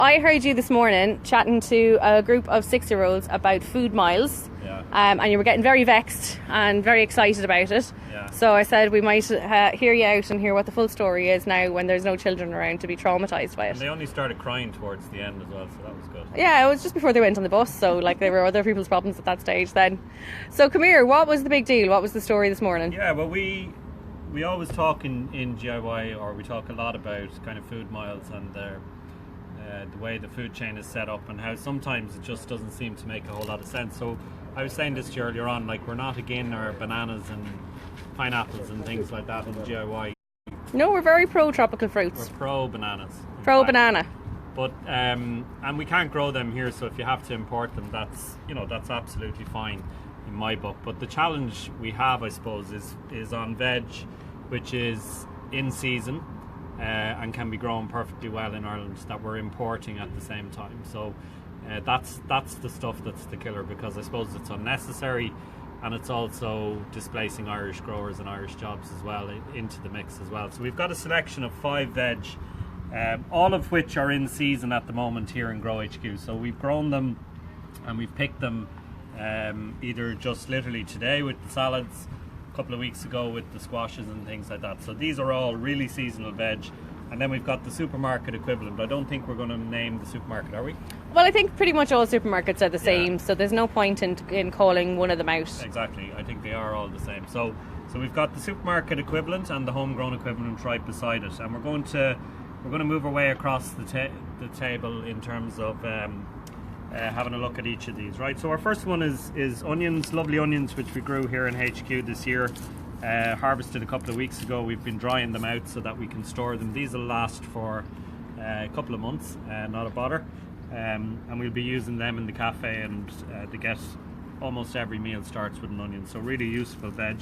I heard you this morning chatting to a group of 6-year-olds about food miles. Yeah. And you were getting very vexed and very excited about it. Yeah. So I said we might hear you out and hear what the full story is now when there's no children around to be traumatised by it. And they only started crying towards the end as well, so that was good. Yeah, it was just before they went on the bus, so like there were other people's problems at that stage then. So come here, what was the big deal? What was the story this morning? Yeah, well we always talk in DIY, or we talk a lot about kind of food miles and the way the food chain is set up and how sometimes it just doesn't seem to make a whole lot of sense. So I was saying this to you earlier on, like we're not again our bananas and pineapples and things like that in DIY. No, we're very pro tropical fruits. We're pro bananas. Pro banana. But and we can't grow them here, so if you have to import them, that's absolutely fine in my book. But the challenge we have, I suppose, is on veg, which is in season and can be grown perfectly well in Ireland, that we're importing at the same time. So that's the stuff that's the killer, because I suppose it's unnecessary and it's also displacing Irish growers and Irish jobs as well into the mix as well. So we've got a selection of 5 veg, all of which are in season at the moment here in Grow HQ. So we've grown them and we've picked them either just literally today with the salads, a couple of weeks ago with the squashes and things like that. So these are all really seasonal veg. And then we've got the supermarket equivalent. I don't think we're going to name the supermarket, are we? Well, I think pretty much all supermarkets are the same, so there's no point in calling one of them out. Exactly, I think they are all the same. So we've got the supermarket equivalent and the homegrown equivalent right beside it, and we're going to move our way across the table in terms of having a look at each of these. Right. So our first one is onions, lovely onions, which we grew here in HQ this year. Harvested a couple of weeks ago. We've been drying them out so that we can store them. These will last for a couple of months, not a bother, and we'll be using them in the cafe, and to get almost every meal starts with an onion, so really useful veg.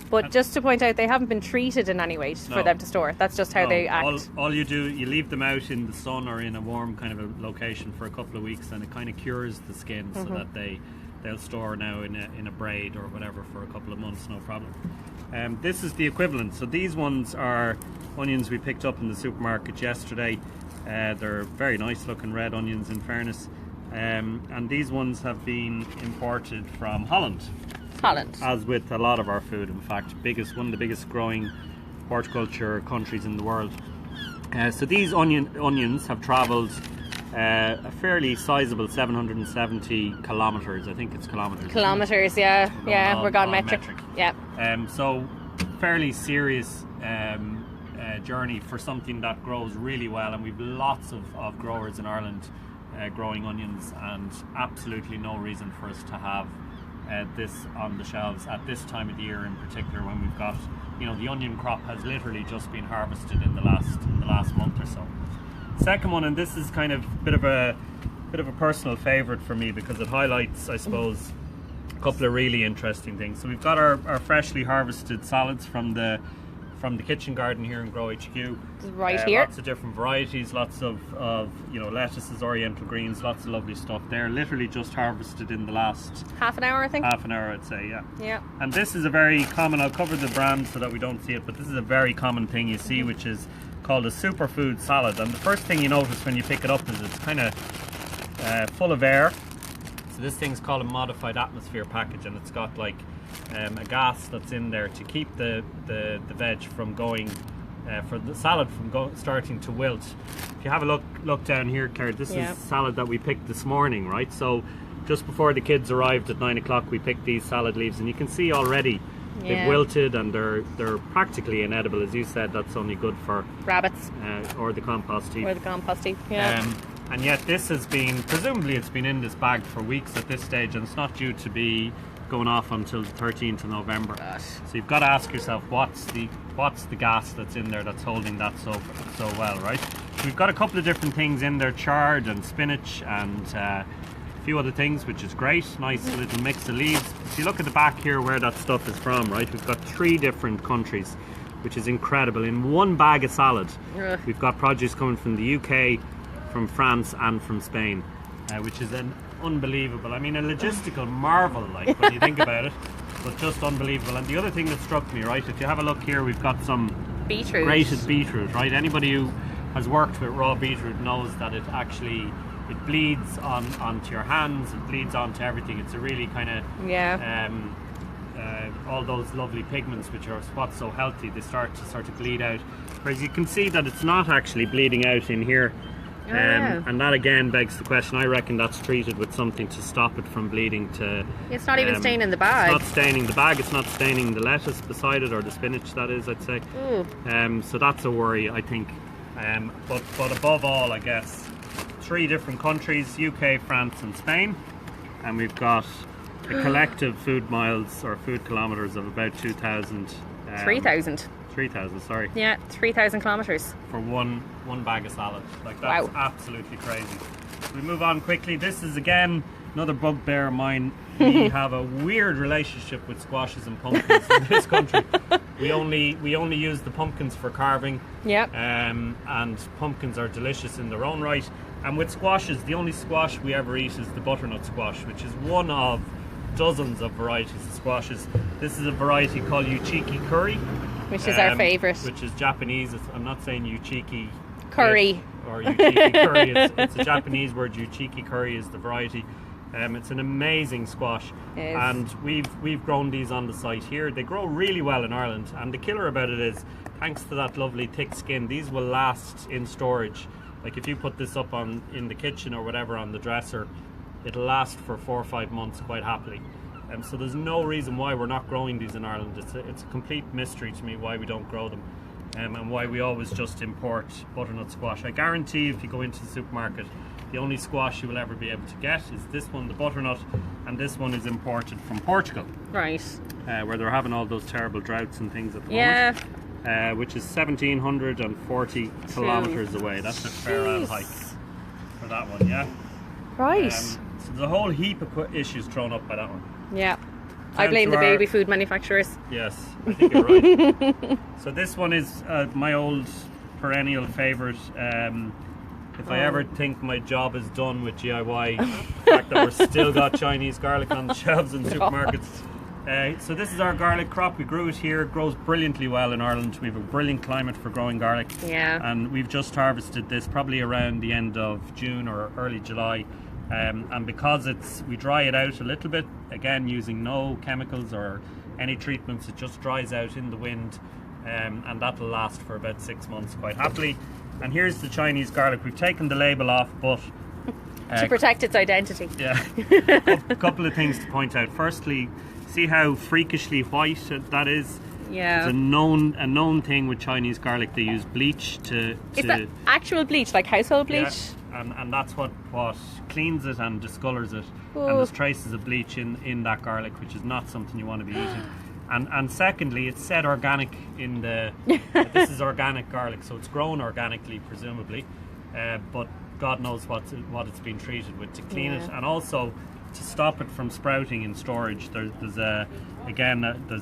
But just to point out, they haven't been treated in any way for them to store. That's just how they act. All you do, you leave them out in the sun or in a warm kind of a location for a couple of weeks, and it kind of cures the skin so that they'll store now in a braid or whatever for a couple of months, no problem. This is the equivalent. So these ones are onions we picked up in the supermarket yesterday. They're very nice looking red onions, in fairness. And these ones have been imported from Holland. Holland. As with a lot of our food, in fact. One of the biggest growing horticulture countries in the world. So these onions have travelled a fairly sizable 770 kilometres. I think it's kilometres. Kilometres, yeah. We're gone metric. Yeah. So fairly serious journey for something that grows really well, and we've lots of growers in Ireland growing onions, and absolutely no reason for us to have this on the shelves at this time of the year in particular, when we've got, the onion crop has literally just been harvested in the last month or so. Second one, and this is kind of a bit of a personal favourite for me, because it highlights, I suppose, a couple of really interesting things. So we've got our freshly harvested salads from the kitchen garden here in Grow HQ. Right here. Lots of different varieties, lots of lettuces, oriental greens, lots of lovely stuff. They're literally just harvested in the last half an hour, I think. Half an hour, I'd say, yeah. Yeah. And this is a very common, I'll cover the brand so that we don't see it, but this is a very common thing you see, which is called a superfood salad. And the first thing you notice when you pick it up is it's kind of full of air. So this thing's called a modified atmosphere package, and it's got like a gas that's in there to keep the veg from going, for the salad from starting to wilt. If you have a look down here, Claire, this is salad that we picked this morning, right? So just before the kids arrived at 9 o'clock, we picked these salad leaves, and you can see already they've wilted and they're practically inedible. As you said, that's only good for rabbits or the compost heap. Yeah. And yet this has been, presumably it's been in this bag for weeks at this stage, and it's not due to be going off until the 13th of November. Gosh. So you've got to ask yourself, what's the gas that's in there that's holding that so well, right? So we've got a couple of different things in there, chard and spinach and a few other things, which is great. Nice little mix of leaves. If you look at the back here where that stuff is from, right, we've got 3 different countries, which is incredible. In one bag of salad, we've got produce coming from the UK, from France and from Spain, which is an unbelievable, a logistical marvel, like, when you think about it, but just unbelievable. And the other thing that struck me, right, if you have a look here, we've got some beetroot. Grated beetroot, right? Anybody who has worked with raw beetroot knows that it actually bleeds onto your hands, it bleeds onto everything. It's a really kind of all those lovely pigments which are what's so healthy, they start to bleed out. Whereas you can see that it's not actually bleeding out in here. And that again begs the question. I reckon that's treated with something to stop it from bleeding. It's not even staining the bag. It's not staining the bag. It's not staining the lettuce beside it, or the spinach, that is, I'd say. So that's a worry, I think. But above all, I guess, 3 different countries: UK, France, and Spain, and we've got a collective food miles or food kilometres of about 2,000. 3,000. 3,000, sorry. Yeah, 3,000 kilometres. For one bag of salad. Like, that's absolutely crazy. We move on quickly. This is, again, another bugbear of mine. We have a weird relationship with squashes and pumpkins in this country. We only use the pumpkins for carving. Yeah. And pumpkins are delicious in their own right. And with squashes, the only squash we ever eat is the butternut squash, which is one of dozens of varieties of squashes. This is a variety called Yuchiki curry, which is our favourite. Which is Japanese. I'm not saying Yuchiki curry or Yuchiki curry. It's a Japanese word. Yuchiki curry is the variety. It's an amazing squash, and we've grown these on the site here. They grow really well in Ireland, and the killer about it is, thanks to that lovely thick skin, these will last in storage. Like, if you put this up in the kitchen or whatever on the dresser, it'll last for 4 or 5 months quite happily. So there's no reason why we're not growing these in Ireland. It's a complete mystery to me why we don't grow them, and why we always just import butternut squash. I guarantee if you go into the supermarket, the only squash you will ever be able to get is this one, the butternut, and this one is imported from Portugal. Right. Where they're having all those terrible droughts and things at the moment. Which is 1,740 kilometres away. That's a fair old hike for that one, yeah? Right. So there's a whole heap of issues thrown up by that one. Yeah. I blame the baby food manufacturers. Yes, I think you're right. So this one is my old perennial favourite. If I ever think my job is done with DIY, the fact that we're still got Chinese garlic on the shelves in supermarkets. So this is our garlic crop. We grew it here. It grows brilliantly well in Ireland. We have a brilliant climate for growing garlic. Yeah. And we've just harvested this probably around the end of June or early July. And because we dry it out a little bit, again using no chemicals or any treatments, it just dries out in the wind, and that'll last for about 6 months quite happily. And here's the Chinese garlic. We've taken the label off, but to protect its identity. Yeah. A couple of things to point out. Firstly, see how freakishly white that is? Yeah. It's a known thing with Chinese garlic. They use bleach to Is that actual bleach, like household bleach? Yeah. And that's what cleans it and discolours it. Ooh. And there's traces of bleach in that garlic, which is not something you want to be eating. And secondly, it's said organic in the... this is organic garlic, so it's grown organically, presumably. But God knows what it's been treated with to clean it. And also, to stop it from sprouting in storage, there's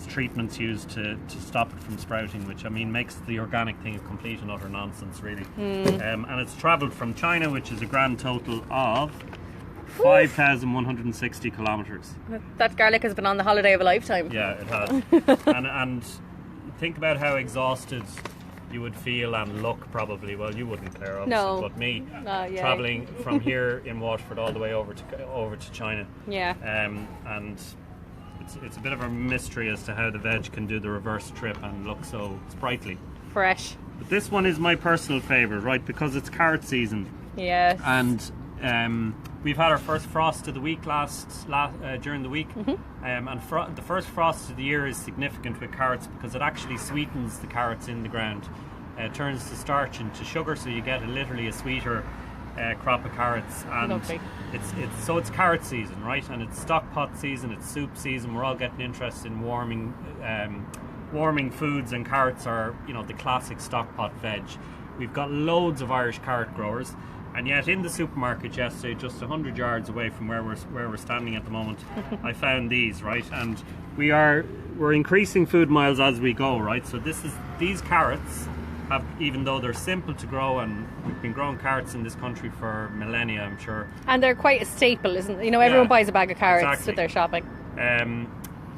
treatments used to stop it from sprouting, which, I mean, makes the organic thing a complete and utter nonsense, really. And it's travelled from China, which is a grand total of 5,160 kilometres. That garlic has been on the holiday of a lifetime. Yeah, it has. and think about how exhausted you would feel and look, probably. Well, you wouldn't, Claire, obviously, but me, travelling from here in Waterford all the way over to China. Yeah. And it's a bit of a mystery as to how the veg can do the reverse trip and look so sprightly. Fresh. But this one is my personal favourite, right, because it's carrot season. Yes. And we've had our first frost of the week during the week. And the first frost of the year is significant with carrots because it actually sweetens the carrots in the ground. It turns the starch into sugar, so you get literally a sweeter crop of carrots. And lovely. It's carrot season, right? And it's stock pot season, it's soup season. We're all getting interested in warming foods, and carrots are, the classic stock pot veg. We've got loads of Irish carrot growers. And yet in the supermarket yesterday, just 100 yards away from where we're standing at the moment, I found these, right? And we're increasing food miles as we go, right? So these carrots have, even though they're simple to grow, and we've been growing carrots in this country for millennia, I'm sure. And they're quite a staple, isn't it? Everyone buys a bag of carrots with their shopping.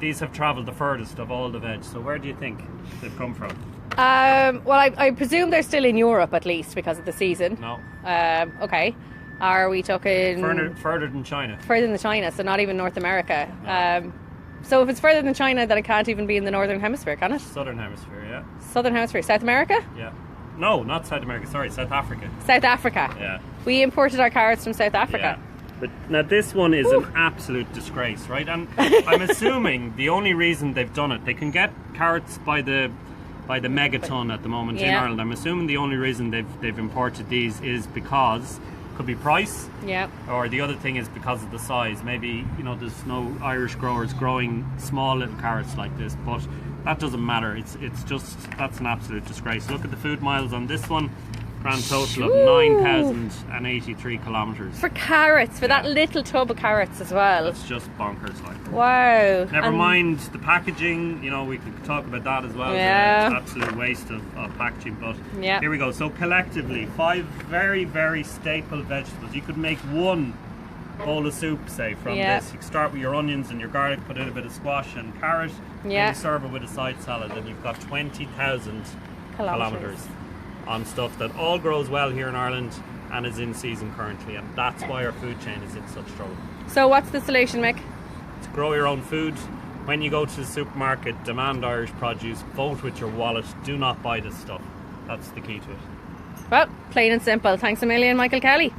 These have travelled the furthest of all the veg. So where do you think they've come from? Well, I presume they're still in Europe at least because of the season. No. Okay. Are we talking Further than China. further than China? So not even North America. No. So if it's further than China, then it can't even be in the Northern Hemisphere, can it? Southern Hemisphere, yeah. Southern Hemisphere, South America? Yeah. No, not South America. Sorry, South Africa. South Africa. Yeah. We imported our carrots from South Africa. Yeah. But now this one is an absolute disgrace, right? And I'm assuming the only reason they've done it, they can get carrots by the megaton at the moment in Yeah. Ireland. I'm assuming the only reason they've imported these is because could be price, Yeah. or the other thing is because of the size. Maybe, you know, there's no Irish growers growing small little carrots like this, but that doesn't matter. It's just, that's an absolute disgrace. Look at the food miles on this one. Grand total of 9,083 kilometres. For carrots, for that little tub of carrots as well. That's just bonkers, like. Wow. Never mind the packaging, you know, we could talk about that as well. Yeah. It's an absolute waste of packaging, but Yeah. here we go. So collectively, 5 very, very staple vegetables. You could make one bowl of soup, say, from Yeah. this. You could start with your onions and your garlic, put in a bit of squash and carrot, Yeah. then you serve it with a side salad, and you've got 20,000 kilometres on stuff that all grows well here in Ireland and is in season currently, and that's why our food chain is in such trouble. So what's the solution, Mick? To grow your own food. When you go to the supermarket, demand Irish produce, vote with your wallet, do not buy this stuff. That's the key to it. Well, plain and simple. Thanks a million, Michael Kelly.